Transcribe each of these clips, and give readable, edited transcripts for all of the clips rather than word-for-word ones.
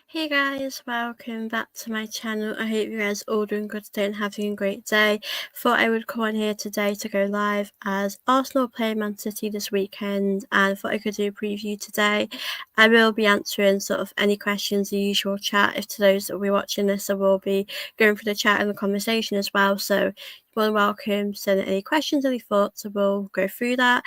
Hey guys, welcome back to my channel. I hope you guys are all doing good today and having a great day. Thought I would come on here today to go live as Arsenal play Man City this weekend, and thought I could do a preview today. I will be answering sort of any questions, the usual chat. If to those that will be watching this, I will be going through the chat and the conversation as well. So you're more than welcome. Send any questions, any thoughts, I will go through that.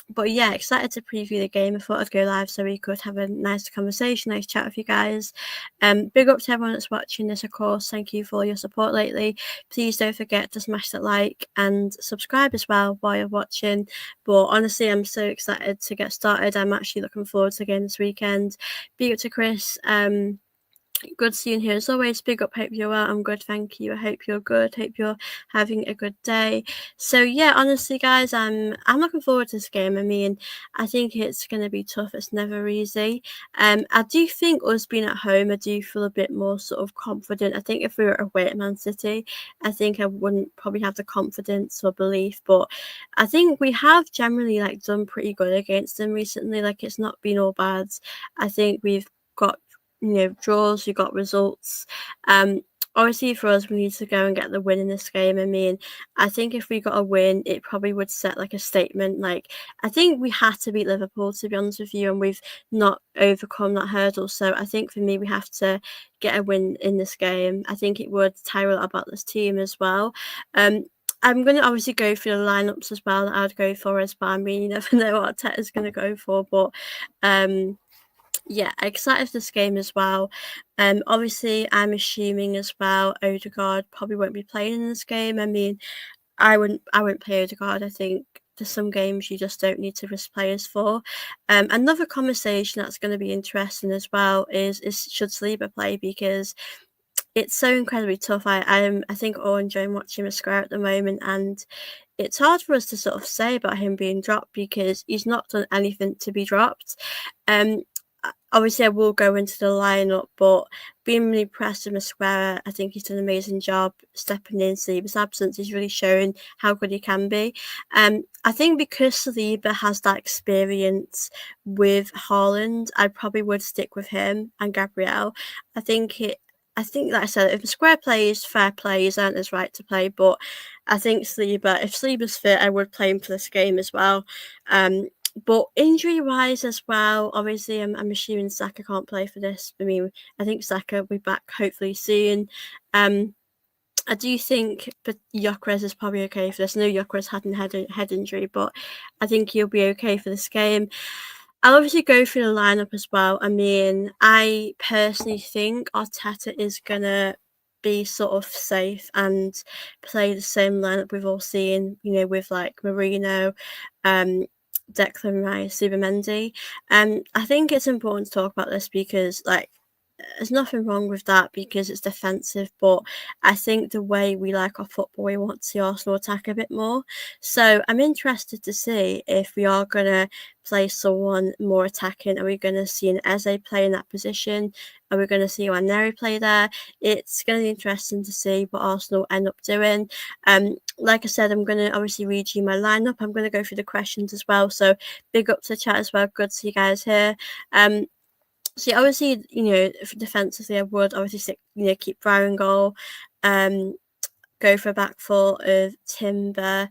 But yeah, excited to preview the game. I thought I'd go live so we could have a nice conversation, nice chat with you guys. Big up to everyone that's watching this, of course. Thank you for all your support lately. Please don't forget to smash that like and subscribe as well while you're watching. But honestly, I'm so excited to get started. I'm actually looking forward to the game this weekend. Big up to Chris. Good seeing you here as always. Big up, hope you're well. I'm good, thank you. I hope you're good. Hope you're having a good day. So yeah, honestly, guys, I'm looking forward to this game. I mean, I think it's gonna be tough. It's never easy. I do think us being at home, I do feel a bit more sort of confident. I think if we were away at Man City, I think I wouldn't probably have the confidence or belief. But I think we have generally done pretty good against them recently. It's not been all bad. I think we've got draws, you got results. Obviously for us, we need to go and get the win in this game. I mean, I think if we got a win, it probably would set a statement. I think we had to beat Liverpool, to be honest with you, and we've not overcome that hurdle. So I think for me, we have to get a win in this game. I think it would tell a lot about this team as well. I'm going to obviously go through the lineups as well that I'd go for as well. I mean, you never know what Arteta's going to go for, but yeah, excited for this game as well. Obviously, I'm assuming as well Odegaard probably won't be playing in this game. I mean, I wouldn't play Odegaard. I think there's some games you just don't need to risk players for. Another conversation that's going to be interesting as well is should Saliba play, because it's so incredibly tough. I think all enjoying watching him square at the moment, and it's hard for us to sort of say about him being dropped because he's not done anything to be dropped. Um, Obviously, I will go into the lineup, but being really impressed with Mosquera, I think he's done an amazing job stepping in. Saliba's absence is really showing how good he can be. I think because Saliba has that experience with Haaland, I probably would stick with him and Gabriel. I think, like I said, if Mosquera plays, fair play, he's earned his right to play. But I think if Saliba's fit, I would play him for this game as well. But injury-wise as well, obviously, I'm assuming Saka can't play for this. I mean, I think Saka will be back hopefully soon. I do think but Gyokeres is probably okay for this. I know Gyokeres had a head injury, but I think he'll be okay for this game. I'll obviously go through the lineup as well. I mean, I personally think Arteta is gonna be sort of safe and play the same lineup we've all seen, with Marino, Declan Rice, Zubimendi. I think it's important to talk about this because there's nothing wrong with that because it's defensive, but I think the way we like our football, we want to see Arsenal attack a bit more. So I'm interested to see if we are going to play someone more attacking. Are we going to see an Eze play in that position? Are we going to see Waneri play there? It's going to be interesting to see what Arsenal end up doing. Like I said, I'm going to obviously read you my lineup. I'm going to go through the questions as well. So big up to the chat as well. Good to see you guys here. So yeah, obviously, defensively, I would obviously keep Brian goal, go for a back four of Timber,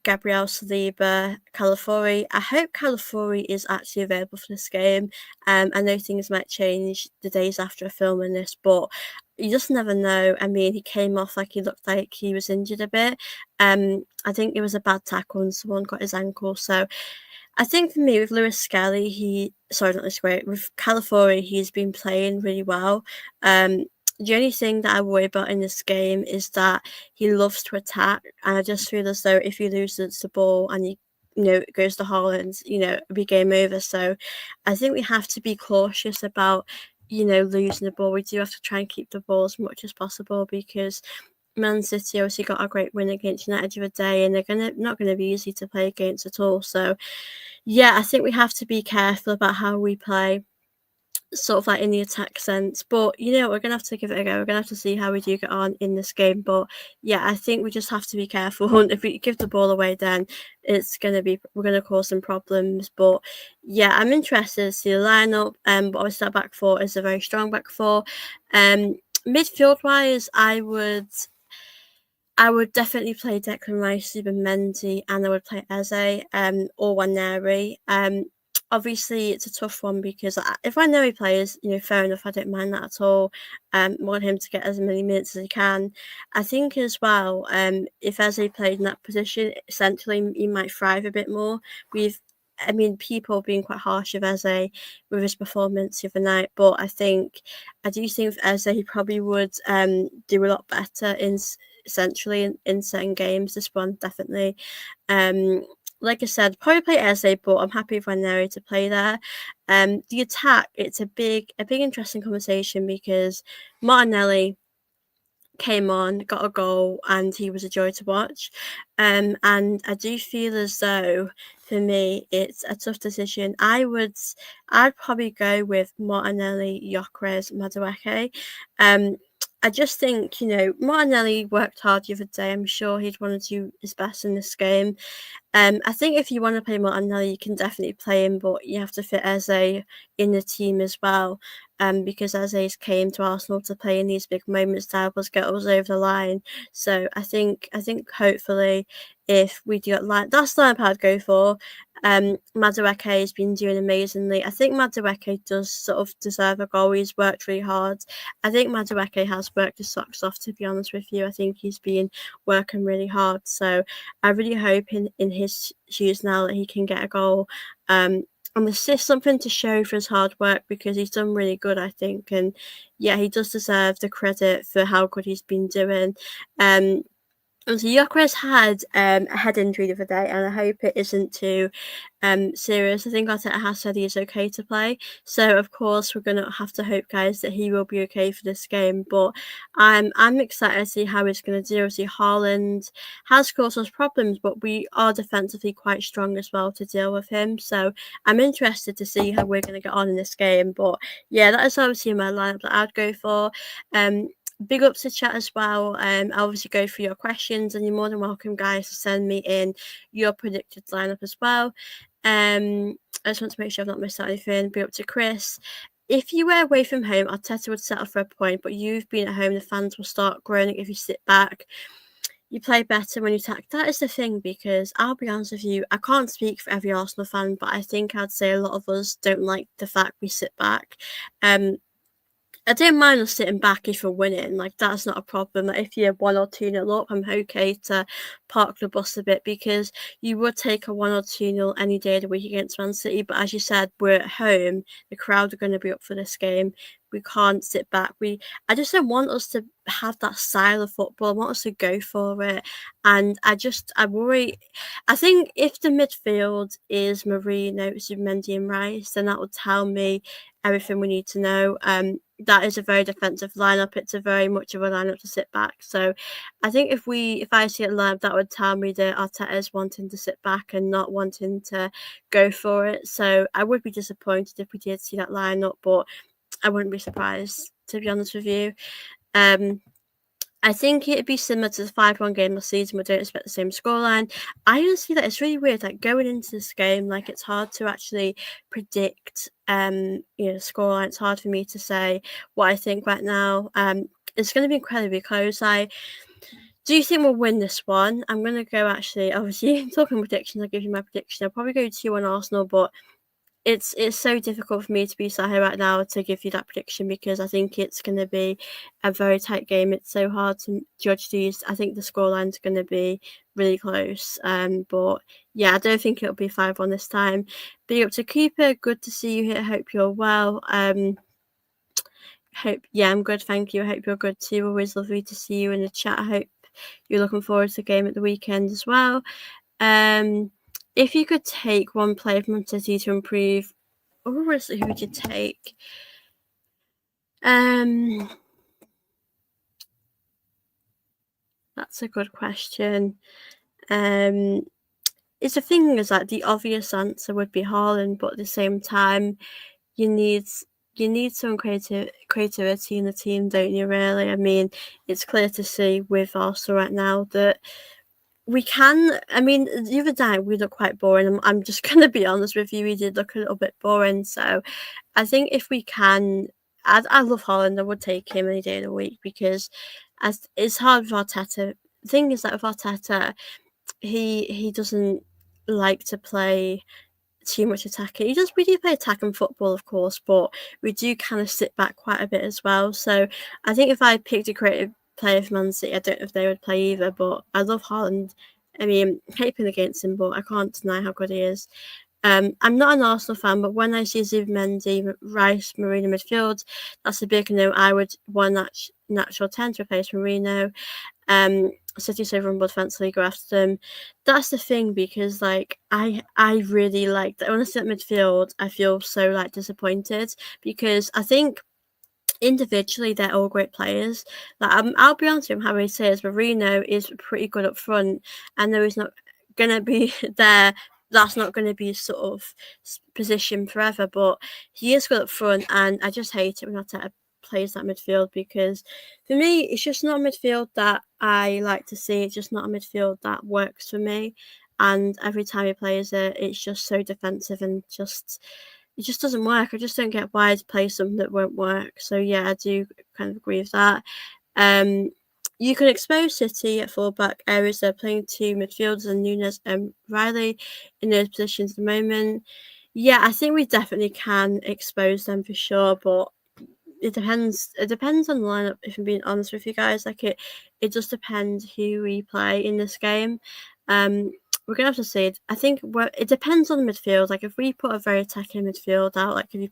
Gabriel Saliba, Calafiori. I hope Calafiori is actually available for this game. I know things might change the days after filming this, but you just never know. I mean, he came off he looked like he was injured a bit. I think it was a bad tackle and someone got his ankle, so I think for me, with Lewis Skelly, with Calafiori, he's been playing really well. The only thing that I worry about in this game is that he loves to attack, and I just feel as though if he loses the ball and it goes to Haaland, it'll be game over. So I think we have to be cautious about, losing the ball. We do have to try and keep the ball as much as possible because Man City obviously got a great win against United the other day, and they're not gonna be easy to play against at all. So, yeah, I think we have to be careful about how we play. sort of like in the attack sense. But you know, we're gonna have to give it a go. We're gonna have to see how we do get on in this game. But yeah, I think we just have to be careful. If we give the ball away, then we're gonna cause some problems. But yeah, I'm interested to see the lineup. But obviously that back four is a very strong back four. Midfield wise, I would definitely play Declan Rice, Ruben Mendy, and I would play Eze, or Waneri. Obviously it's a tough one because if Waneri plays, you know, fair enough, I don't mind that at all. Want him to get as many minutes as he can. I think as well, if Eze played in that position, essentially he might thrive a bit more. I mean, people have been quite harsh of Eze with his performance the other night, but I do think with Eze he probably would do a lot better essentially in certain games. This one definitely. Like I said, probably play Eze, but I'm happy for Neri to play there. The attack, it's a big interesting conversation because Martinelli came on, got a goal, and he was a joy to watch. And I do feel as though for me it's a tough decision. I'd probably go with Martinelli, Gyokeres, Madueke. I just think, you know, Martinelli worked hard the other day. I'm sure he'd want to do his best in this game. I think if you want to play Martinelli, you can definitely play him, but you have to fit Eze in the team as well. Because Eze's came to Arsenal to play in these big moments to help us get us over the line. So I think hopefully if we do that's the lineup I'd go for. Madueke has been doing amazingly. I think Madueke does sort of deserve a goal. He's worked really hard. I think Madueke has worked his socks off, to be honest with you. I think he's been working really hard. So I really hope in his shoes now that he can get a goal. And assist, something to show for his hard work because he's done really good, I think. And yeah, he does deserve the credit for how good he's been doing. And so Gyökeres had a head injury the other day, and I hope it isn't too serious. I think Arteta has said he is okay to play, so of course we're gonna have to hope, guys, that he will be okay for this game. But I'm excited to see how he's gonna do. Obviously, Haaland has caused us problems, but we are defensively quite strong as well to deal with him. So I'm interested to see how we're gonna get on in this game. But yeah, that is obviously my lineup that I'd go for. Big ups to chat as well. I'll obviously go through your questions, and you're more than welcome, guys, to send me in your predicted lineup as well. I just want to make sure I've not missed out anything. Big up to Chris. If you were away from home, Arteta would settle for a point, but you've been at home, the fans will start groaning if you sit back. You play better when you attack. That is the thing, because I'll be honest with you, I can't speak for every Arsenal fan, but I think I'd say a lot of us don't like the fact we sit back. I don't mind us sitting back if we're winning. Like, that's not a problem. Like, if you're 1 or 2 nil up, I'm okay to park the bus a bit, because you would take a 1 or 2 nil any day of the week against Man City. But as you said, we're at home. The crowd are going to be up for this game. We can't sit back. I just don't want us to have that style of football. I want us to go for it. And I worry. I think if the midfield is Marino, Zubimendi and Rice, then that would tell me everything we need to know. That is a very defensive lineup. It's a very much of a lineup to sit back. So I think if I see a lineup, that would tell me that Arteta is wanting to sit back and not wanting to go for it. So I would be disappointed if we did see that lineup, but I wouldn't be surprised, to be honest with you. I think it'd be similar to the 5-1 game last season. We don't expect the same scoreline. I honestly, that it's really weird. Like, going into this game, like, it's hard to actually predict, scoreline. It's hard for me to say what I think right now. It's going to be incredibly close. I do think we'll win this one. I'm going to go, actually, obviously, talking predictions, I'll give you my prediction. I'll probably go 2-1 Arsenal, but it's so difficult for me to be sat here right now to give you that prediction, because I think it's going to be a very tight game. It's so hard to judge these. I think the scoreline's going to be really close. But yeah, I don't think it'll be 5-1 this time. Be up to Cooper. Good to see you here. Hope you're well. I'm good, thank you. I hope you're good too. Always lovely to see you in the chat. I hope you're looking forward to the game at the weekend as well. If you could take one player from City to improve, who would you take? That's a good question. It's the thing is that the obvious answer would be Haaland, but at the same time, you need you need some creativity in the team, don't you, really? I mean, it's clear to see with Arsenal right now that we can. I mean, the other day we looked quite boring. I'm just going to be honest with you, we did look a little bit boring. So I think if we can, I love Haaland. I would take him any day of the week because as it's hard with Arteta. The thing is that with Arteta, he doesn't like to play too much attacking. We do play attacking football, of course, but we do kind of sit back quite a bit as well. So I think if I picked a creative player for Man City, I don't know if they would play either, but I love Haaland. I mean, hoping against him, but I can't deny how good he is. I'm not an Arsenal fan, but when I see Zubimendi, Rice, Marino midfield, that's a big no. I would want natural 10 to replace Marino. City so run defensively go after them. That's the thing because like I really like that when I see that midfield, I feel so like disappointed because I think individually they're all great players. Like I'll be honest with him, how he says Marino is pretty good up front. I know he's not gonna be there. That's not going to be sort of position forever, but he is good up front, and I just hate it when Arteta plays that midfield because for me it's just not a midfield that I like to see. It's just not a midfield that works for me, and every time he plays it, it's just so defensive and it just doesn't work. I just don't get why to play something that won't work. So yeah, I do kind of agree with that. You can expose City at fullback areas. They're playing two midfielders and Nunes and Riley in those positions at the moment. Yeah, I think we definitely can expose them for sure, but it depends. It depends on the lineup. If I'm being honest with you guys, like it just depends who we play in this game. We're gonna have to see. I think it depends on the midfield. Like if we put a very attacking midfield out, like if you,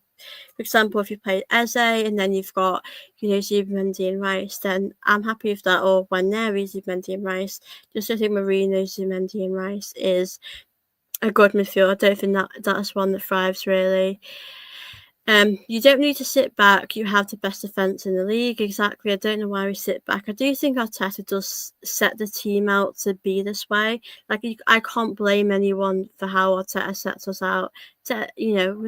for example, if you play Eze and then you've got Zubimendi and Rice, then I'm happy with that. Or when there is Zubimendi and Rice, just I think Marino, Zubimendi and Rice is a good midfield. I don't think that's one that thrives really. You don't need to sit back. You have the best defence in the league. Exactly. I don't know why we sit back. I do think Arteta does set the team out to be this way. Like I can't blame anyone for how Arteta sets us out. With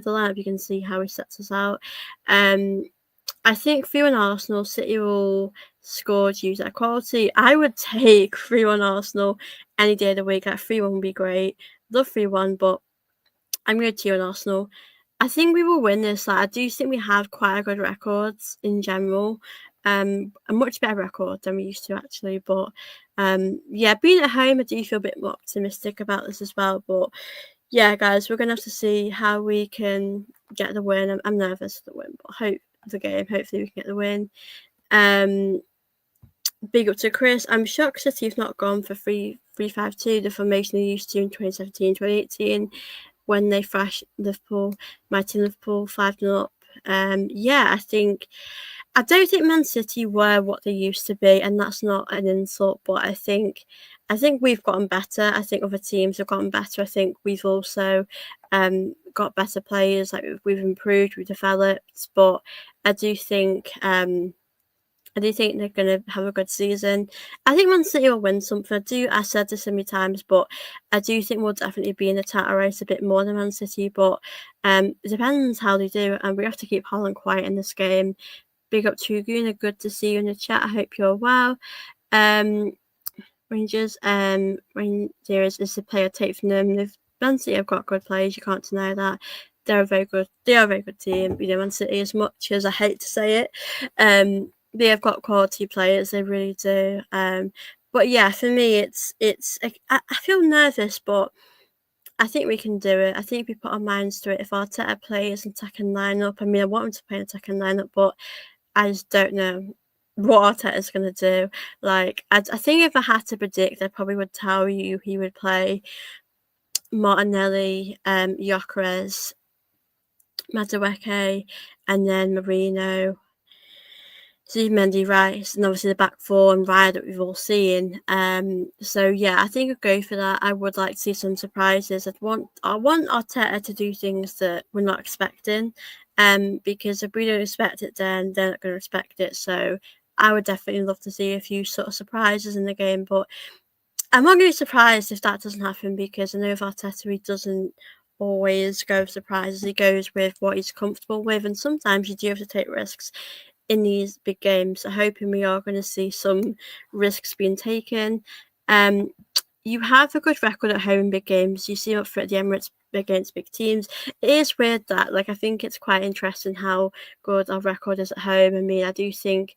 the lineup you can see how he sets us out. I think 3-1 Arsenal, City will score due to their quality. I would take 3-1 Arsenal any day of the week. Like 3-1 would be great. Love 3-1, but I'm going to 2-1 Arsenal. I think we will win this. Like I do think we have quite a good records in general. A much better record than we used to actually. But yeah, being at home, I do feel a bit more optimistic about this as well. But yeah, guys, we're gonna have to see how we can get the win. I'm nervous for the win, but hopefully we can get the win. Big up to Chris. I'm shocked City have not gone for 3-5-2, the formation they used to in 2017, 2018 when they thrashed Liverpool, mighty Liverpool 5-0 up. Yeah, I don't think Man City were what they used to be, and that's not an insult, but I think we've gotten better. I think other teams have gotten better. I think we've also got better players. Like we've improved, we've developed, but I do think they're going to have a good season. I think Man City will win something. I said this so many times, but I do think we'll definitely be in the title race a bit more than Man City. But it depends how they do, and we have to keep Haaland quiet in this game. Big up to Guna. Good to see you in the chat. I hope you're well. Rangers is the player take from them. Man City have got good players. You can't deny that. They are a very good team. Man City, as much as I hate to say it, they have got quality players. They really do. But yeah, for me, I feel nervous, but I think we can do it. I think we put our minds to it. If Arteta plays an attacking lineup, I want him to play an attacking lineup, but I just don't know what Arteta's going to do. Like, I think if I had to predict, I probably would tell you he would play Martinelli, Gyokeres, Madueke, and then Marino, Zubimendi, Rice, and obviously the back four and Raya that we've all seen. So yeah, I think I'd go for that. I would like to see some surprises. I want Arteta to do things that we're not expecting. Because if we don't expect it, then they're not going to respect it. So I would definitely love to see a few sort of surprises in the game, but I'm not going to be surprised if that doesn't happen because I know if Arteta he doesn't always go with surprises. He goes with what he's comfortable with, and sometimes you do have to take risks in these big games. So hoping we are going to see some risks being taken. You have a good record at home in big games. You see up for at the Emirates against big teams. It is weird that, like, I think it's quite interesting how good our record is at home. I mean, I do think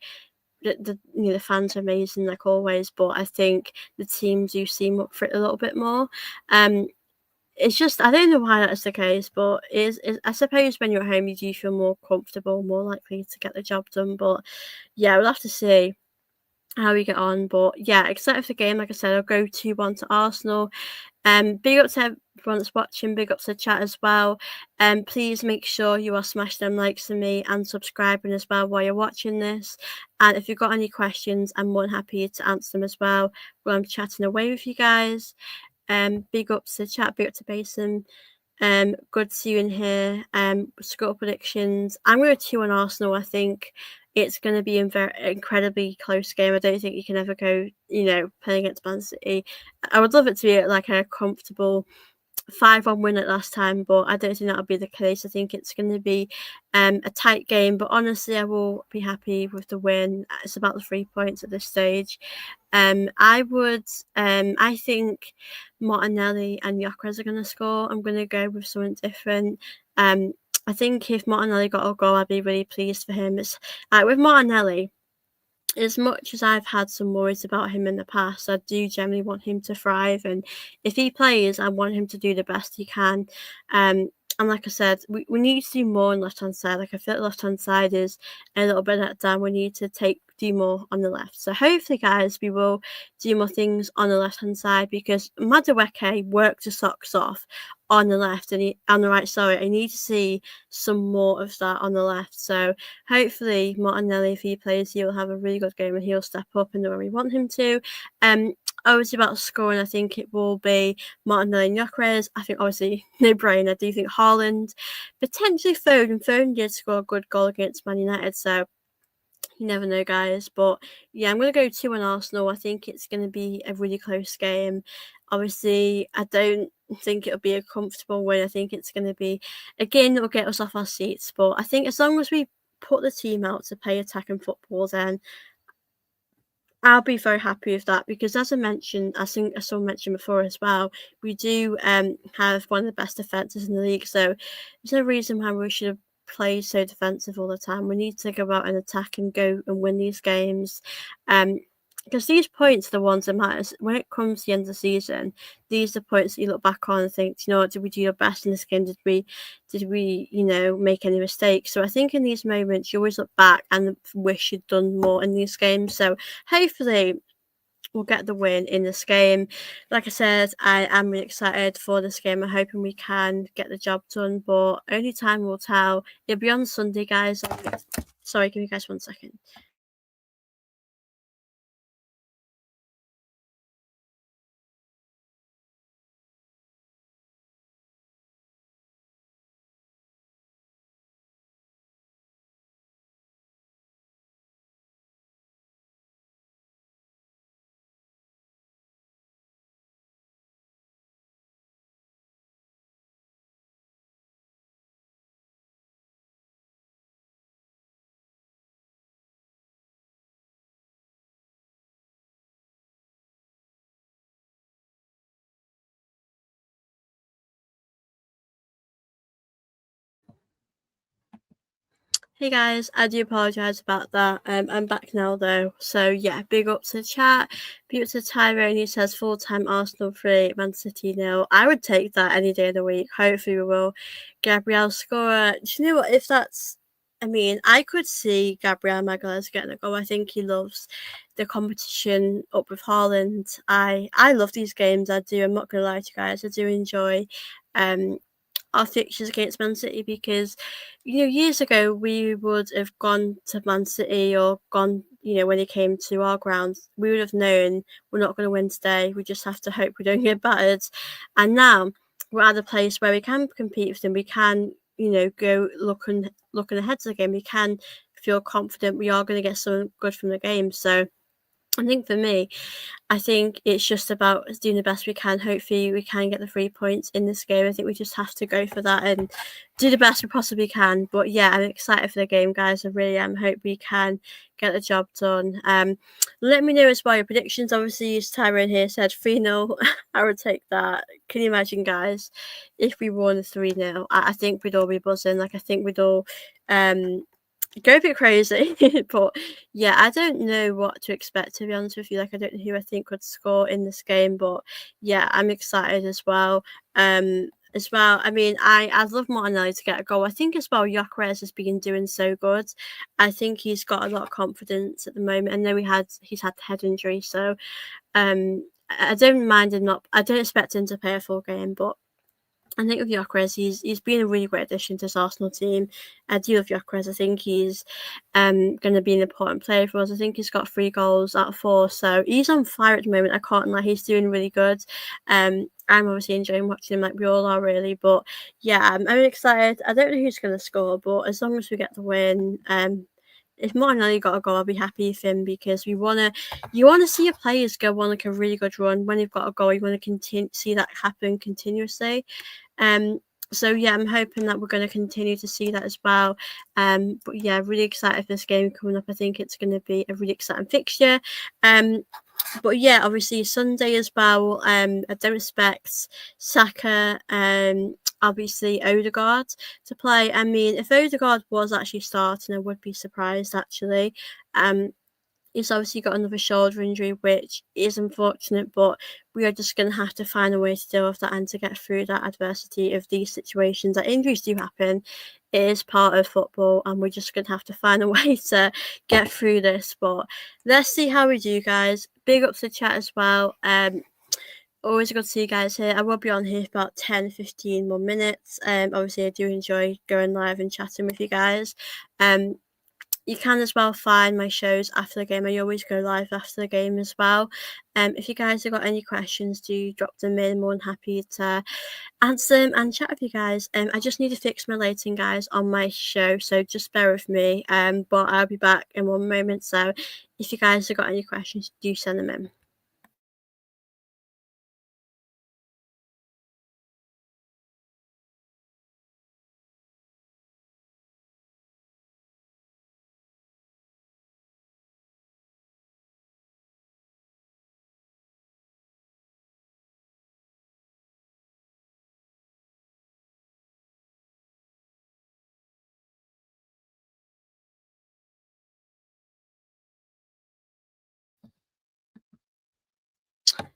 that the fans are amazing like always, but I think the teams do seem up for it a little bit more. It's just I don't know why that's the case, but is I suppose when you're at home you do feel more comfortable, more likely to get the job done. But yeah, we'll have to see how we get on. But yeah, excited for the game. Like I said, I'll go 2-1 to Arsenal. Big up to everyone that's watching, big up to the chat as well. Please make sure you are smashing them likes for me and subscribing as well while you're watching this. And if you've got any questions, I'm more than happy to answer them as well while I'm chatting away with you guys. Big up to the chat, big up to Basin. Good to see you in here. Score predictions. I'm going to 2 on Arsenal. I think it's going to be a very incredibly close game. I don't think you can ever go, playing against Man City. I would love it to be like a comfortable 5-1 win at last time, but I don't think that'll be the case. I think it's going to be a tight game, but honestly, I will be happy with the win. It's about the 3 points at this stage. I think Martinelli and Gyokeres are going to score. I'm going to go with something different. I think if Martinelli got a goal, I'd be really pleased for him. It's with Martinelli, as much as I've had some worries about him in the past, I do generally want him to thrive. And if he plays, I want him to do the best he can. And like I said, we need to do more on left hand side. Like I feel like left hand side is a little bit let down. We need to do more on the left. So hopefully, guys, we will do more things on the left hand side because Madueke worked his socks off on the left and on the right. Sorry, I need to see some more of that on the left. So hopefully, Martinelli, if he plays, he'll have a really good game and he'll step up in the way we want him to. Obviously, about scoring, I think it will be Martinelli and Gyokeres. I think, obviously, no brainer. I do think Haaland, potentially Foden. Foden did score a good goal against Man United, so you never know, guys. But yeah, I'm going to go 2 on Arsenal. I think it's going to be a really close game. Obviously, I don't think it'll be a comfortable win. I think it's going to be, again, it'll get us off our seats. But I think as long as we put the team out to play attacking football, then I'll be very happy with that because, as I mentioned, I think I saw mentioned before as well, we do have one of the best defences in the league. So there's no reason why we should play so defensive all the time. We need to go out and attack and go and win these games. Because these points are the ones that matter. When it comes to the end of the season, these are the points that you look back on and think, you know what, did we do our best in this game? Did we, make any mistakes? So I think in these moments, you always look back and wish you'd done more in these games. So hopefully we'll get the win in this game. Like I said, I am really excited for this game. I'm hoping we can get the job done, but only time will tell. It'll be on Sunday, guys. Sorry, give me guys 1 second. Hey guys, I do apologise about that. I'm back now though. So yeah, big up to the chat. Big up to Tyrone. He says full-time Arsenal 3, Man City 0. I would take that any day of the week. Hopefully we will. Gabriel scorer. Do you know what? If that's, I mean, I could see Gabriel Magalhaes getting a goal. I think he loves the competition up with Haaland. I love these games. I do. I'm not gonna lie to you guys. I do enjoy our fixtures against Man City because, years ago we would have gone to Man City or gone, when he came to our grounds, we would have known we're not going to win today. We just have to hope we don't get battered. And now we're at a place where we can compete with them. We can, go looking ahead to the game. We can feel confident we are going to get something good from the game. So I think for me, I think it's just about doing the best we can. Hopefully, we can get the 3 points in this game. I think we just have to go for that and do the best we possibly can. But yeah, I'm excited for the game, guys. I really am. Hope we can get the job done. Let me know as well your predictions. Obviously, Tyrone here said 3-0. I would take that. Can you imagine, guys, if we won 3-0? I think we'd all be buzzing. Like, I think we'd all go a bit crazy. But yeah, I don't know what to expect, to be honest with you. Like, I don't know who I think would score in this game, but yeah, I'm excited as well. I mean, I'd love Martinelli to get a goal. I think as well, Gyokeres has been doing so good. I think he's got a lot of confidence at the moment. I know he's had the head injury, so I don't mind him not. I don't expect him to play a full game, but I think with Gyokeres, he's been a really great addition to this Arsenal team. I do love Gyokeres. I think he's going to be an important player for us. I think he's got 3 goals out of 4, so he's on fire at the moment. I can't lie, he's doing really good. I'm obviously enjoying watching him, like we all are, really. But yeah, I'm excited. I don't know who's going to score, but as long as we get the win, if Martinelli got a goal, I'll be happy with him, because you wanna see your players go on like a really good run. When you've got a goal, you want to see that happen continuously. So yeah, I'm hoping that we're going to continue to see that as well. But yeah, really excited for this game coming up. I think it's going to be a really exciting fixture. But yeah, obviously Sunday as well. I don't expect Saka, obviously Odegaard to play. I mean, if Odegaard was actually starting, I would be surprised actually. He's obviously got another shoulder injury, which is unfortunate, but we are just going to have to find a way to deal with that and to get through that adversity of these situations. That injuries do happen, it is part of football, and we're just going to have to find a way to get through this. But let's see how we do, guys. Big up to the chat as well. Always good to see you guys here. I will be on here for about 10-15 more minutes. Obviously, I do enjoy going live and chatting with you guys. You can as well find my shows after the game. I always go live after the game as well. If you guys have got any questions, do drop them in. I'm more than happy to answer them and chat with you guys. I just need to fix my lighting, guys, on my show, so just bear with me. But I'll be back in one moment. So if you guys have got any questions, do send them in.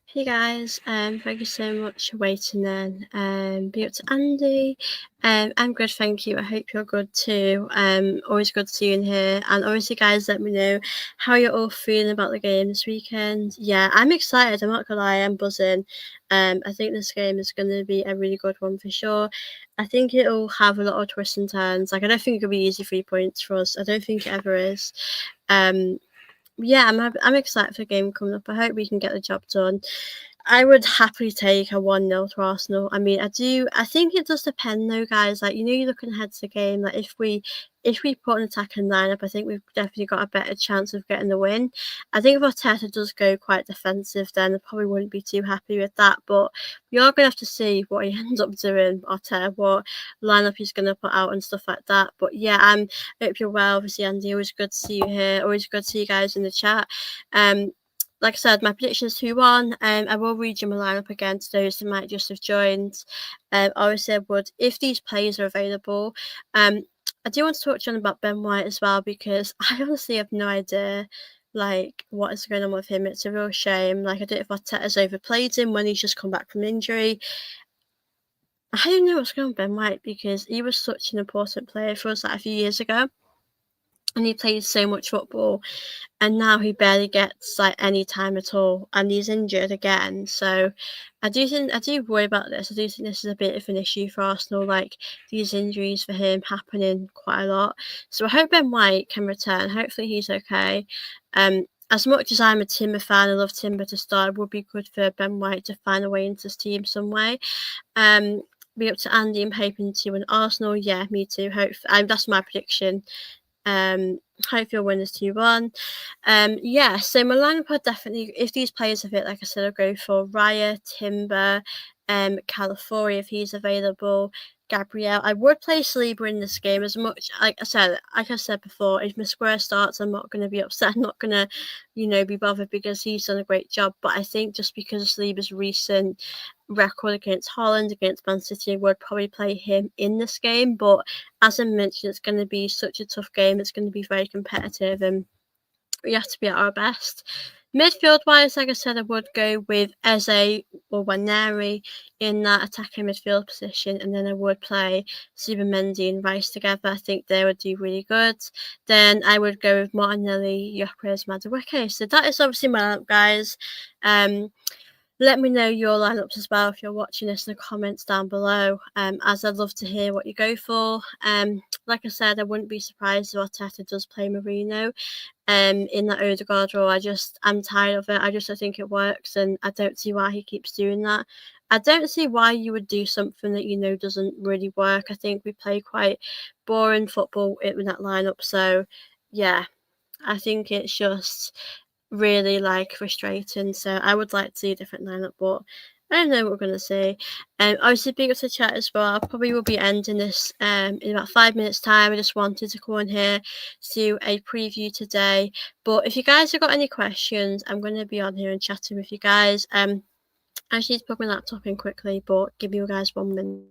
Hey guys, thank you so much for waiting then. Be up to Andy. I'm good, thank you. I hope you're good too. Always good to see you in here. And obviously, guys, let me know how you're all feeling about the game this weekend. Yeah, I'm excited. I'm not gonna lie, I'm buzzing. I think this game is gonna be a really good one for sure. I think it'll have a lot of twists and turns. Like, I don't think it'll be easy 3 points for us. I don't think it ever is. Yeah, I'm excited for the game coming up. I hope we can get the job done. I would happily take a 1-0 to Arsenal. I mean, I think it does depend though, guys. Like, you're looking ahead to the game. Like, if we put an attacking lineup, I think we've definitely got a better chance of getting the win. I think if Arteta does go quite defensive, then I probably wouldn't be too happy with that. But we are going to have to see what he ends up doing, Arteta, what lineup he's going to put out and stuff like that. But yeah, I hope you're well. Obviously, Andy, always good to see you here. Always good to see you guys in the chat. Like I said, my prediction is 2-1. I will read you my lineup again to those who might just have joined. Obviously, I would, if these players are available. I do want to touch on about Ben White as well, because I honestly have no idea like what is going on with him. It's a real shame. Like, I don't know if Arteta's overplayed him when he's just come back from injury. I don't know what's going on with Ben White, because he was such an important player for us like a few years ago, and he played so much football, and now he barely gets like any time at all, and he's injured again. So I do worry about this. I do think this is a bit of an issue for Arsenal, like these injuries for him happening quite a lot. So I hope Ben White can return. Hopefully he's okay. As much as I'm a Timber fan, I love Timber to start. It would be good for Ben White to find a way into this team some way. Be up to Andy. I'm hoping to win Arsenal. Yeah, me too. Hope that's my prediction. Hopefully, win is 2-1. Yeah, so my lineup are definitely, if these players are fit, like I said, I'll go for Raya, Timber, Califoria if he's available. Gabriel. I would play Saliba in this game as much. Like I said before, if Mosquera starts, I'm not going to be upset. I'm not going to, be bothered because he's done a great job. But I think just because of Saliba's recent record against Haaland, against Man City, I would probably play him in this game. But as I mentioned, it's going to be such a tough game. It's going to be very competitive, and we have to be at our best. Midfield-wise, like I said, I would go with Eze or Waneri in that attacking midfield position, and then I would play Zubimendi and Rice together. I think they would do really good. Then I would go with Martinelli, Gyokeres, Madueke. So that is obviously my lineup, guys. Let me know your lineups as well if you're watching this in the comments down below, as I'd love to hear what you go for. Like I said, I wouldn't be surprised if Arteta does play Marino in that Odegaard role. I'm tired of it. I don't think it works, and I don't see why he keeps doing that. I don't see why you would do something that doesn't really work. I think we play quite boring football in that lineup, so yeah, I think it's just really frustrating. So I would like to see a different lineup, but I don't know what we're gonna see. Obviously big up to chat as well. I probably will be ending this in about 5 minutes time. I just wanted to come on here to do a preview today. But if you guys have got any questions, I'm gonna be on here and chatting with you guys. I just need to plug my laptop in quickly, but give you guys 1 minute.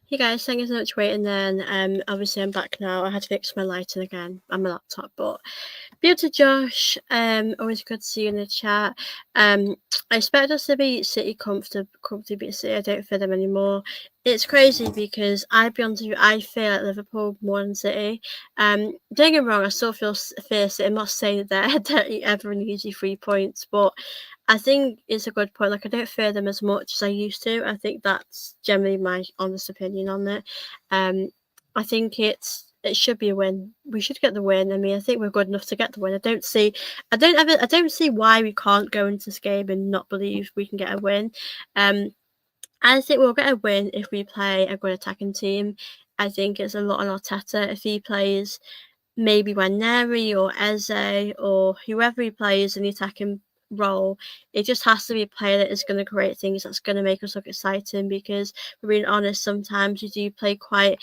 Hey guys, thank you so much for waiting then. Obviously I'm back now. I had to fix my lighting again on my laptop, but be to Josh, always good to see you in the chat. I expect us to beat City comfortably beat City. I don't fear them anymore. It's crazy because I'll be honest with you, I fear like Liverpool more than City. Don't get me wrong, I still fear City. I'm not saying that they're ever an easy 3 points, but I think it's a good point. Like I don't fear them as much as I used to. I think that's generally my honest opinion on it. I think it should be a win. We should get the win. I mean, I think we're good enough to get the win. I don't see why we can't go into this game and not believe we can get a win. I think we'll get a win if we play a good attacking team. I think it's a lot on Arteta if he plays maybe Waneri or Eze or whoever he plays in the attacking role. It just has to be a player that is going to create things, that's going to make us look exciting, because we're being honest, sometimes we do play quite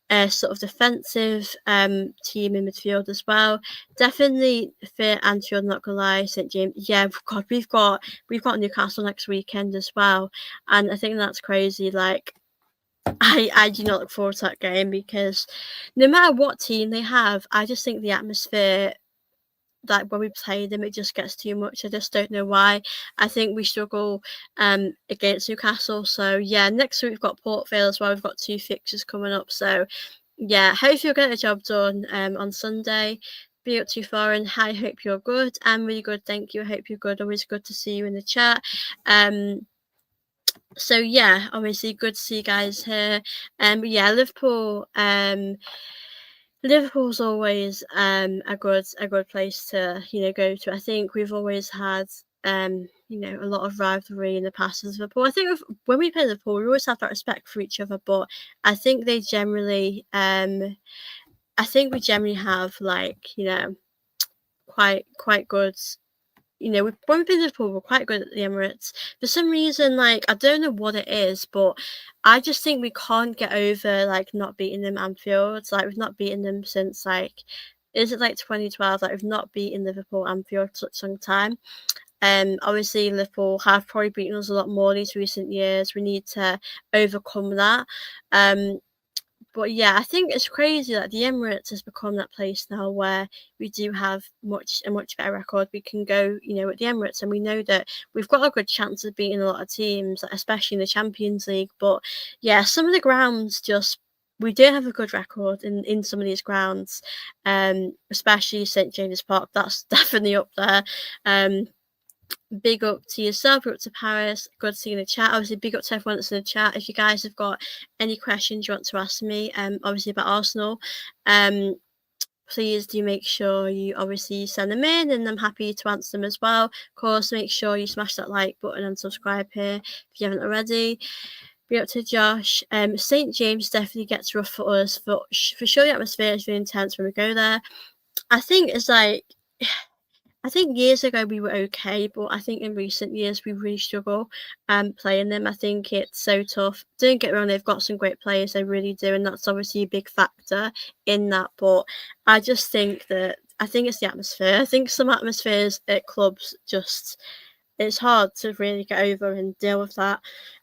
a sort of defensive team in midfield as well. Definitely fit Anfield, not gonna lie. St James, yeah, God, we've got Newcastle next weekend as well, and I think that's crazy. Like I do not look forward to that game because no matter what team they have, I just think the atmosphere, like when we play them, it just gets too much. I just don't know why. I think we struggle against Newcastle. So yeah, next week we've got Port Vale as well. We've got 2 fixtures coming up. So yeah, hopefully you'll get the job done on Sunday. Be up too far, and I hope you're good. I'm really good, thank you. I hope you're good. Always good to see you in the chat. So yeah, obviously good to see you guys here. But yeah, Liverpool's always a good place to go to. I think we've always had a lot of rivalry in the past with Liverpool. I think when we play Liverpool, we always have that respect for each other, but I think they generally we generally have quite good. When we played Liverpool, we're quite good at the Emirates. For some reason, I don't know what it is, but I just think we can't get over not beating them Anfield. We've not beaten them since is it 2012? We've not beaten Liverpool Anfield for such a long time. Obviously Liverpool have probably beaten us a lot more these recent years. We need to overcome that. Um, but yeah, I think it's crazy that the Emirates has become that place now where we do have a much better record. We can go, at the Emirates, and we know that we've got a good chance of beating a lot of teams, especially in the Champions League. But yeah, some of the grounds just we do have a good record in some of these grounds, especially St James's Park. That's definitely up there. Um, Big up to yourself, big up to Paris. Good to see you in the chat. Obviously, big up to everyone that's in the chat. If you guys have got any questions you want to ask me, obviously about Arsenal, um, please do make sure you obviously send them in, and I'm happy to answer them as well. Of course, make sure you smash that like button and subscribe here if you haven't already. Be up to Josh. St James definitely gets rough for us. For sure, the atmosphere is really intense when we go there. I think it's like I think years ago we were okay, but I think in recent years we really struggle playing them. I think it's so tough. Don't get me wrong, they've got some great players, they really do, and that's obviously a big factor in that. But I just think that I think it's the atmosphere. I think some atmospheres at clubs just it's hard to really get over and deal with that.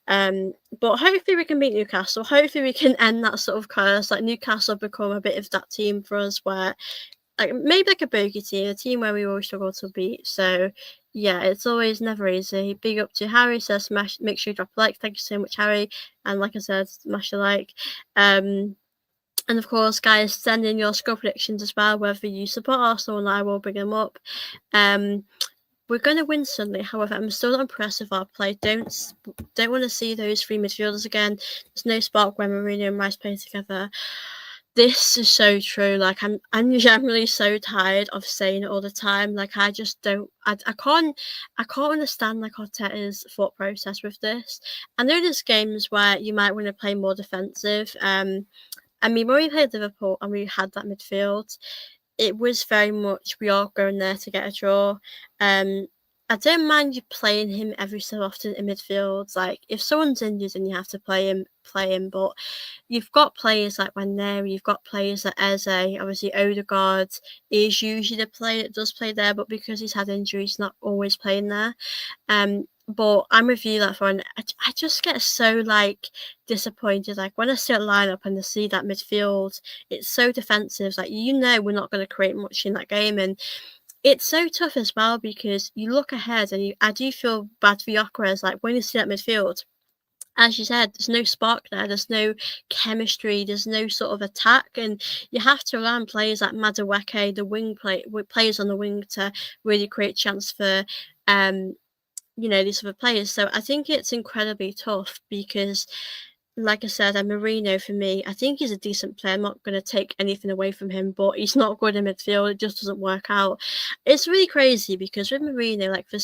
But hopefully we can beat Newcastle. Hopefully we can end that sort of curse. Like Newcastle become a bit of that team for us where like maybe like a bogey team, a team where we always struggle to beat. So yeah, it's always never easy. Big up to Harry says smash make sure you drop a like. Thank you so much, Harry. And like I said, smash the like. And of course, guys, send in your score predictions as well, whether you support Arsenal, and I will bring them up. We're going to win Sunday. However, I'm still not impressed with our play. Don't want to see those three midfielders again. There's no spark when Mourinho and Rice play together. This is so true. Like I'm generally so tired of saying it all the time. Like I just don't. I can't understand like Arteta's thought process with this. I know there's games where you might want to play more defensive. I mean, when we played Liverpool and we had that midfield, it was very much we are going there to get a draw. I don't mind you playing him every so often in midfield. Like if someone's injured and you have to play him, play him. But you've got players like Waneri, you've got players like Eze, obviously Odegaard is usually the player that does play there, but because he's had injuries, he's not always playing there. But I'm with you that one. I just get so like disappointed. Like when I see a lineup and I see that midfield, it's so defensive. Like we're not going to create much in that game, and it's so tough as well because you look ahead and I do feel bad for Gyokeres. Like when you see that midfield, as you said, there's no spark there. There's no chemistry. There's no sort of attack, and you have to rely on players like Madueke, the players on the wing, to really create chance for these other players. So I think it's incredibly tough because, like I said, Mourinho for me, I think he's a decent player. I'm not going to take anything away from him, but he's not good in midfield. It just doesn't work out. It's really crazy because with Mourinho, like for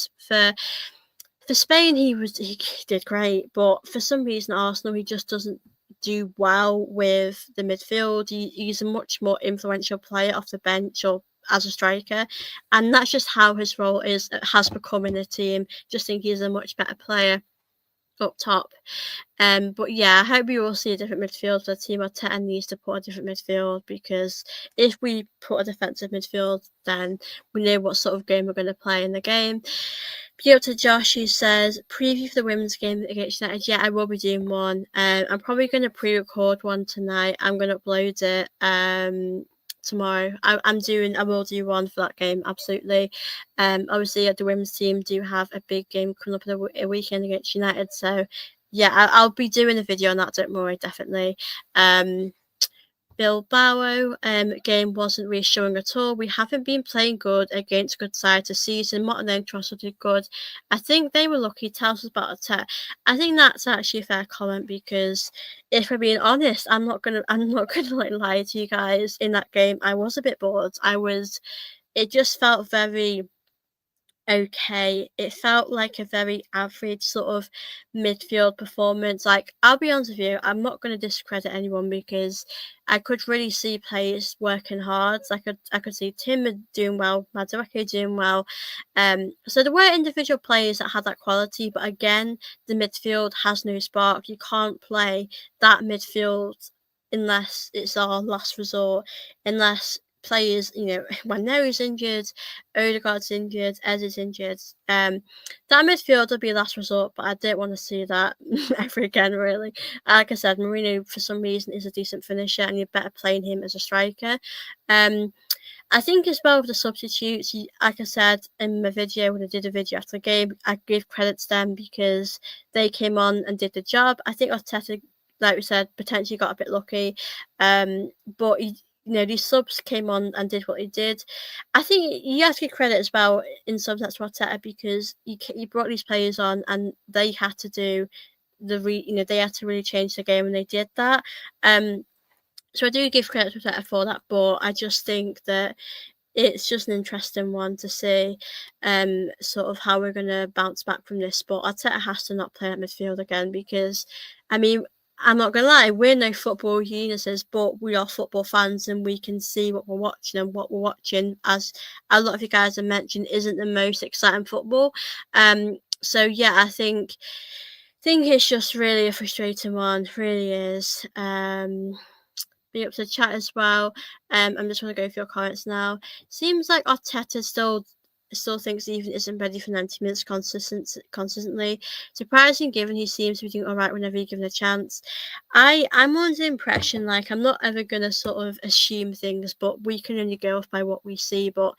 Spain, he did great, but for some reason Arsenal, he just doesn't do well with the midfield. He's a much more influential player off the bench or as a striker, and that's just how his role has become in the team. Just think he's a much better player up top. But yeah, I hope we all see a different midfield for the team. Arteta needs to put a different midfield because if we put a defensive midfield, then we know what sort of game we're going to play in the game. Up to Josh, who says preview for the women's game against United. Yeah, I will be doing one. I'm probably going to pre-record one tonight. I'm going to upload it tomorrow. I will do one for that game, absolutely. Obviously the women's team do have a big game coming up in a weekend against United, so yeah, I'll be doing a video on that, don't worry, definitely. Bilbao game wasn't reassuring at all. We haven't been playing good against good sides this season. Montenegro did good. I think they were lucky. Tells us about Arteta. I think that's actually a fair comment because if we're being honest, I'm not gonna like lie to you guys. In that game, I was a bit bored. It just felt very okay. It felt like a very average sort of midfield performance. Like, I'll be honest with you, I'm not going to discredit anyone because I could really see players working hard. So I could see Tim doing well, Madueke doing well. So there were individual players that had that quality, but again, the midfield has no spark. You can't play that midfield unless it's our last resort, unless players, Waneri's injured, Odegaard's injured, Eze's injured. That midfield will be last resort, but I don't want to see that ever again, really. Like I said, Mourinho, for some reason, is a decent finisher, and you're better playing him as a striker. I think as well with the substitutes, like I said in my video, when I did a video after the game, I give credit to them because they came on and did the job. I think Arteta, like we said, potentially got a bit lucky. But these subs came on and did what they did. I think you have to give credit as well in some sense to Arteta because you brought these players on and they had to do they had to really change the game and they did that. So I do give credit to Arteta for that, but I just think that it's just an interesting one to see sort of how we're going to bounce back from this. But Arteta has to not play at midfield again because, I mean, I'm not going to lie, we're no football geniuses, but we are football fans and we can see what we're watching, and what we're watching, as a lot of you guys have mentioned, isn't the most exciting football. So yeah, I think it's just really a frustrating one, it really is. Be up to the chat as well. I'm just want to go through your comments now. Seems like Arteta still thinks Ethan isn't ready for 90 minutes consistently. Surprising given he seems to be doing alright whenever you're given a chance. I'm under the impression, like, I'm not ever gonna sort of assume things, but we can only go off by what we see. But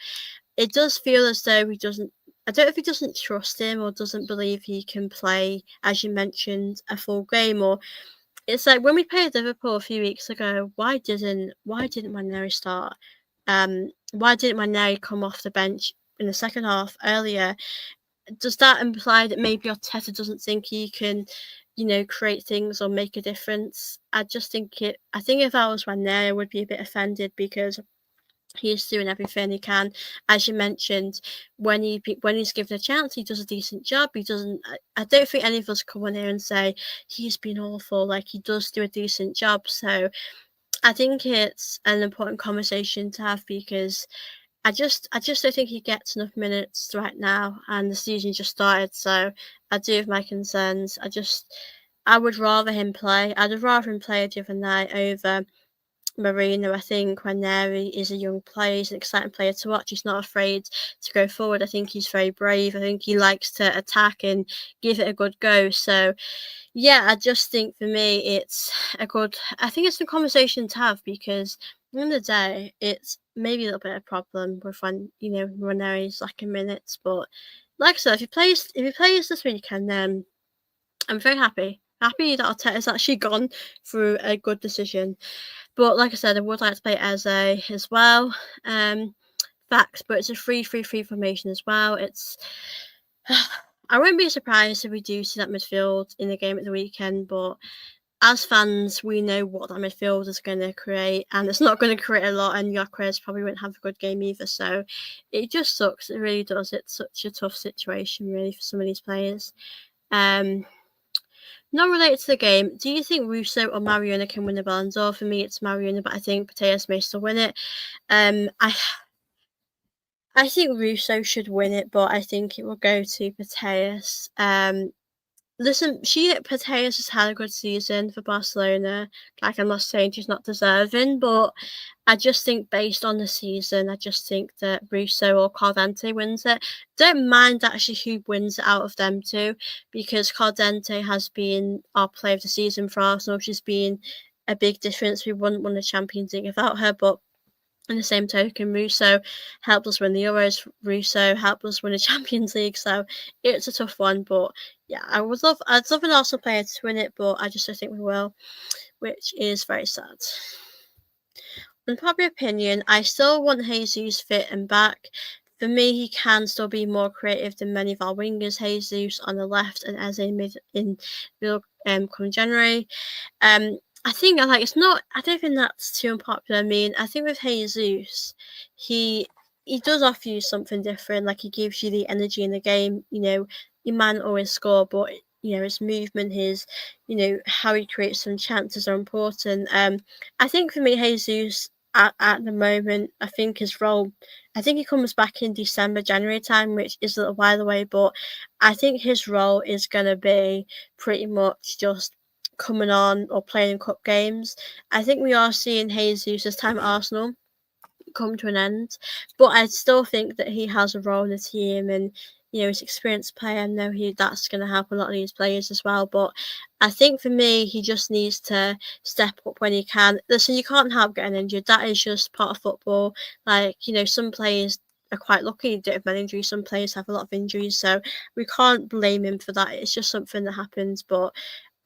it does feel as though he doesn't. I don't know if he doesn't trust him or doesn't believe he can play, as you mentioned, a full game. Or it's like when we played Liverpool a few weeks ago, why didn't Waneri start? Why didn't Waneri come off the bench in the second half earlier? Does that imply that maybe Arteta doesn't think he can, create things or make a difference? I think if I was Waneri, I would be a bit offended because he's doing everything he can. As you mentioned, when he's given a chance, he does a decent job. He doesn't. I don't think any of us come on here and say he's been awful. Like, he does do a decent job. So I think it's an important conversation to have because I just don't think he gets enough minutes right now, and the season just started. So I do have my concerns. I would rather him play. I'd rather him play the other night over Mourinho. I think Waneri is a young player, he's an exciting player to watch. He's not afraid to go forward. I think he's very brave. I think he likes to attack and give it a good go. So yeah, I just think for me I think it's a conversation to have because at the end of the day, it's maybe a little bit of a problem with when, Waneri's lacking minutes. But like I said, if he plays this weekend, then I'm very happy. Happy that Arteta's actually gone through a good decision. But like I said, I would like to play Eze as well. Facts, but it's a 3-3-3 formation as well. It's I won't be surprised if we do see that midfield in the game at the weekend, but as fans, we know what that midfield is going to create, and it's not going to create a lot, and Gyokeres probably won't have a good game either, so it just sucks. It really does. It's such a tough situation, really, for some of these players. Not related to the game, do you think Russo or Mariona can win the Ballon d'Or? For me, it's Mariona, but I think Mateus may still win it. I think Russo should win it, but I think it will go to Mateus. Listen, Mateus has had a good season for Barcelona. Like, I'm not saying she's not deserving, but I just think based on the season, I just think that Russo or Caldente wins it. Don't mind actually who wins it out of them two, because Caldente has been our player of the season for Arsenal. She's been a big difference. We wouldn't win the Champions League without her, but in the same token, Russo helped us win the Euros. Russo helped us win the Champions League. So it's a tough one, but yeah, I'd love an Arsenal player to win it, but I just don't think we will, which is very sad. Unpopular opinion, I still want Jesus fit and back. For me, he can still be more creative than many of our wingers. Jesus on the left and Eze in middle come January. I think it's not. I don't think that's too unpopular. I mean, I think with Jesus, he does offer you something different. Like, he gives you the energy in the game. You might not always score, but his movement, his how he creates some chances are important. I think for me, Jesus at the moment, I think his role. I think he comes back in December, January time, which is a little while away. But I think his role is gonna be pretty much just coming on or playing in cup games. I think we are seeing Jesus' time at Arsenal come to an end. But I still think that he has a role in the team, and he's an experienced player. I know that's going to help a lot of these players as well. But I think for me, he just needs to step up when he can. Listen, you can't help getting injured. That is just part of football. Like, some players are quite lucky they don't have many injuries. Some players have a lot of injuries, so we can't blame him for that. It's just something that happens. But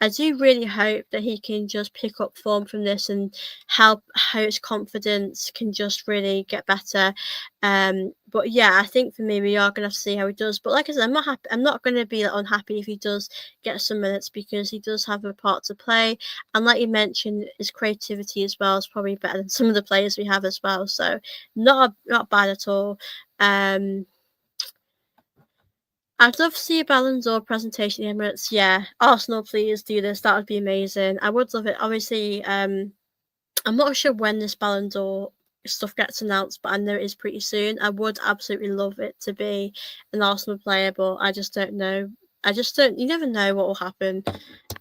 I do really hope that he can just pick up form from this and help how his confidence can just really get better. But yeah, I think for me, we are gonna have to see how he does. But like I said, I'm not happy. I'm not gonna be unhappy if he does get some minutes, because he does have a part to play. And like you mentioned, his creativity as well is probably better than some of the players we have as well. So not bad at all. I'd love to see a Ballon d'Or presentation in the Emirates. Yeah, Arsenal, please do this. That would be amazing. I would love it. Obviously, I'm not sure when this Ballon d'Or stuff gets announced, but I know it is pretty soon. I would absolutely love it to be an Arsenal player, but I just don't know. I just don't. You never know what will happen.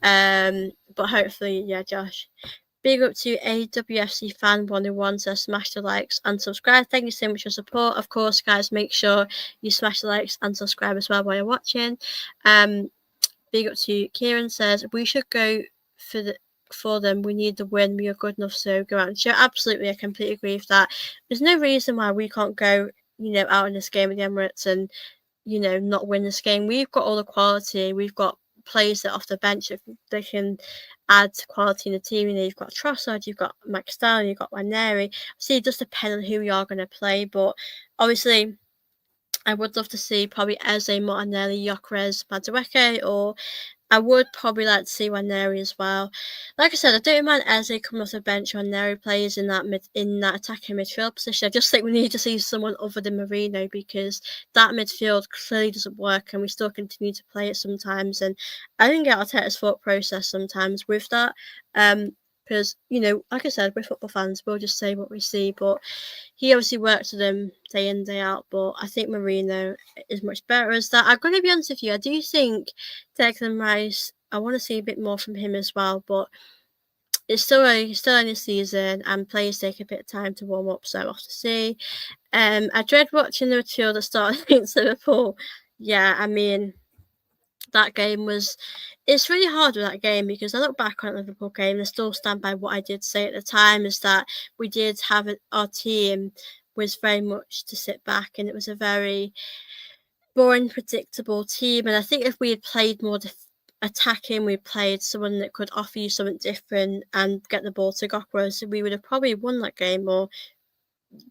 But hopefully, yeah, Josh. Big up to AWFC fan 101, so smash the likes and subscribe. Thank you so much for support. Of course, guys, make sure you smash the likes and subscribe as well while you're watching. Big up to Kieran, says we should go for them. We need the win. We are good enough, so go out and show. Absolutely, I completely agree with that. There's no reason why we can't go, out in this game at the Emirates and, not win this game. We've got all the quality. We've got players that off the bench that can add quality in the team. You've got Trossard, you've got Max Stalin, you've got Waneri. See, it does depend on who we are going to play, but obviously I would love to see probably Eze, Martinelli, Gyokeres, Madueke, or I would probably like to see Waneri as well. Like I said, I don't mind Eze coming off the bench when Waneri plays in that attacking midfield position. I just think we need to see someone other than Marino, because that midfield clearly doesn't work, and we still continue to play it sometimes. And I think get Arteta's thought process sometimes with that. Because, like I said, we're football fans, we'll just say what we see. But he obviously works with them day in, day out. But I think Marino is much better as that. I'm going to be honest with you, I do think Declan Rice, I want to see a bit more from him as well. But it's still only a season, and players take a bit of time to warm up, so I'll have to see. I dread watching the midfield that started against Liverpool. Yeah, I mean, that game it's really hard with that game, because I look back on the Liverpool game and I still stand by what I did say at the time, is that we did have our team was very much to sit back, and it was a very boring, predictable team. And I think if we had played more attacking, we played someone that could offer you something different and get the ball to Gyokeres, we would have probably won that game, or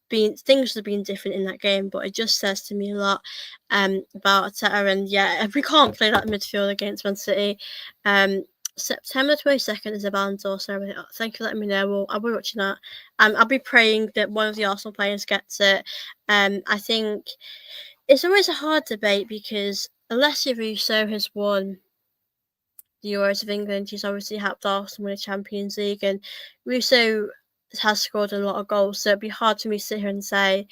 things would have been different in that game. But it just says to me a lot about Arteta. And yeah, if we can't play that midfield against Man City, September 22nd is a Ballon d'Or ceremony. Thank you for letting me know. I'll be watching that. I'll be praying that one of the Arsenal players gets it. I think it's always a hard debate, because Alessia Russo has won the Euros of England. She's obviously helped Arsenal win the Champions League, and Russo has scored a lot of goals, so it'd be hard for me to sit here and say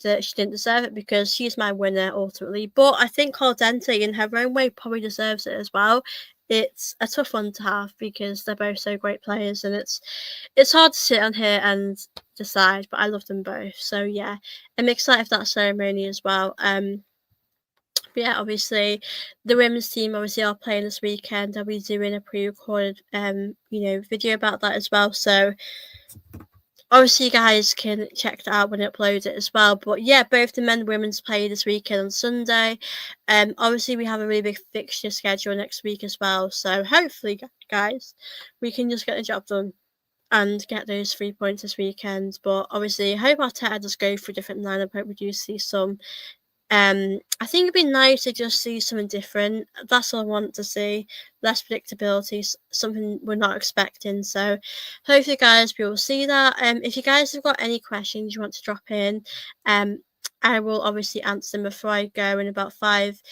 that she didn't deserve it, because she's my winner ultimately. But I think Al Dente, in her own way, probably deserves it as well. It's a tough one to have, because they're both so great players, and it's hard to sit on here and decide, but I love them both. So yeah, I'm excited for that ceremony as well. But yeah, obviously the women's team obviously are playing this weekend. I'll be doing a pre-recorded video about that as well. So obviously you guys can check that out when I upload it as well. But yeah, both the men and women's play this weekend on Sunday. Obviously we have a really big fixture schedule next week as well. So hopefully, guys, we can just get the job done and get those 3 points this weekend. But obviously I hope Arteta does go for a different lineup. I hope we do see some. I think it'd be nice to just see something different. That's all I want to see. Less predictability, something we're not expecting. So hopefully guys, we will see that. If you guys have got any questions you want to drop in, I will obviously answer them before I go in about 5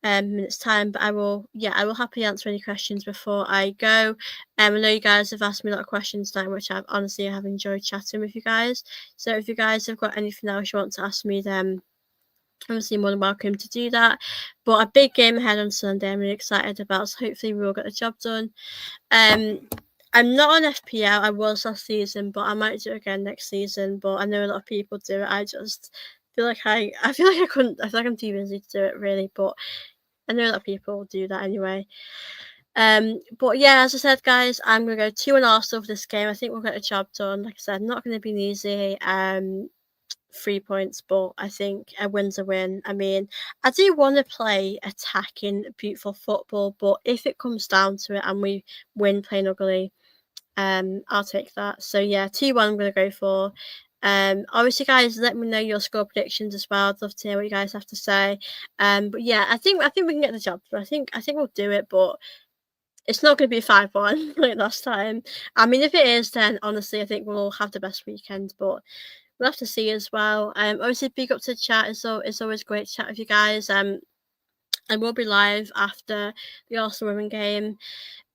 minutes time. But I will happily answer any questions before I go. I know you guys have asked me a lot of questions tonight, which I have enjoyed chatting with you guys. So if you guys have got anything else you want to ask me, then obviously more than welcome to do that. But a big game ahead on Sunday I'm really excited about, so hopefully we will get the job done. I'm not on FPL. I was last season, but I might do it again next season. But I know a lot of people do it. I just feel like I feel like I couldn't. I feel like I'm too busy to do it really. But I know a lot of people do that anyway. But yeah, as I said, guys, I'm gonna go 2-1 Arsenal for this game. I think we'll get the job done. Like I said, not gonna be easy. 3 points, but I think a win's a win. I mean, I do want to play attacking, beautiful football, but if it comes down to it and we win plain ugly, I'll take that. So yeah, 2-1 I'm gonna go for. Obviously, guys, let me know your score predictions as well. I'd love to hear what you guys have to say. But yeah, I think we can get the job done. I think we'll do it, but it's not going to be 5-1 like last time. I mean, if it is, then honestly, I think we'll have the best weekend. But we'll have to see as well. Obviously, big up to the chat. It's always great to chat with you guys. And we'll be live after the Arsenal women game.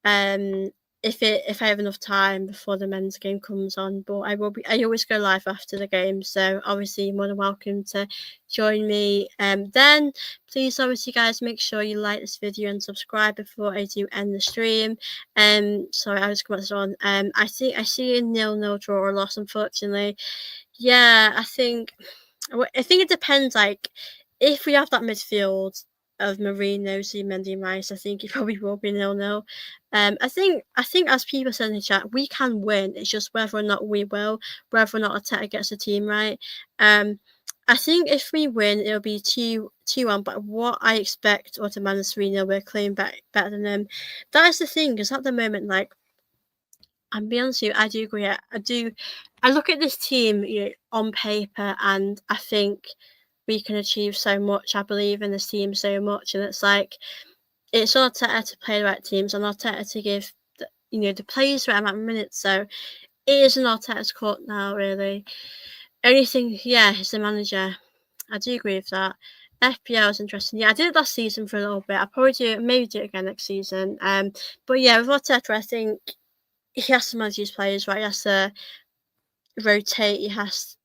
Um, if I have enough time before the men's game comes on, but I always go live after the game, so obviously you're more than welcome to join me. Then please, obviously, guys, make sure you like this video and subscribe before I do end the stream. Sorry, I was coming on. I see a 0-0 draw or loss, unfortunately. Yeah, I think it depends. Like, if we have that midfield of Marino, Zubimendi, and Rice, I think it probably will be 0-0. I think as people said in the chat, we can win. It's just whether or not we will, whether or not Arteta gets the team right. I think if we win, it'll be 2-1. But what I expect or demand is 3-0. We're clean better than them. That is the thing, because at the moment, like, I'm being honest with you, I do agree. I do. I look at this team, on paper, and I think we can achieve so much. I believe in this team so much, and it's like it's Arteta to play the right teams and Arteta to give the players the right amount of minutes. So it is an Arteta's court now, really. Only thing, yeah, is the manager. I do agree with that. FPL is interesting. Yeah, I did it last season for a little bit. I'll probably maybe do it again next season. But yeah, with Arteta, I think he has to manage his players right. He has to rotate.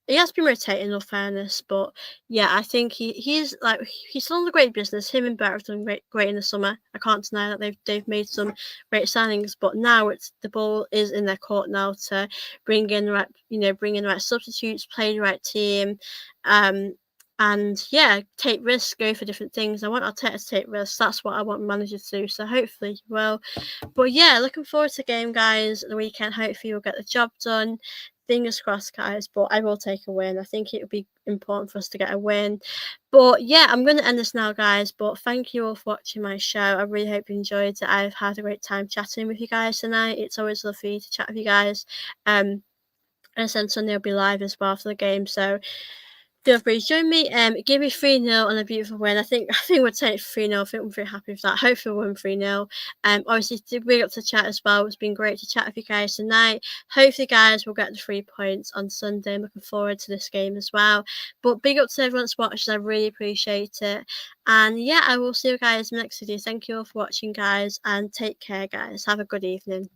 He has been rotating, in all fairness, but yeah, I think he's done a great business. Him and Bert have done great in the summer. I can't deny that they've made some great signings, but now it's the ball is in their court now to bring in the right substitutes, play the right team, and yeah, take risks, go for different things. I want Arteta to take risks. That's what I want managers to do. So hopefully he will. But yeah, looking forward to the game, guys. The weekend. Hopefully we'll get the job done. Fingers crossed, guys. But I will take a win. I think it would be important for us to get a win. But yeah, I'm going to end this now, guys. But thank you all for watching my show. I really hope you enjoyed it. I've had a great time chatting with you guys tonight. It's always lovely to chat with you guys. And then Sunday will be live as well for the game. So feel free to join me. Give me 3-0 and a beautiful win. I think we'll take 3-0. I think I'm very happy with that. Hopefully we'll win 3-0. Obviously bring up to chat as well. It's been great to chat with you guys tonight. Hopefully, guys, we'll get the 3 points on Sunday. I'm looking forward to this game as well. But big up to everyone that's watched. I really appreciate it. And yeah, I will see you guys in the next video. Thank you all for watching, guys, and take care, guys. Have a good evening.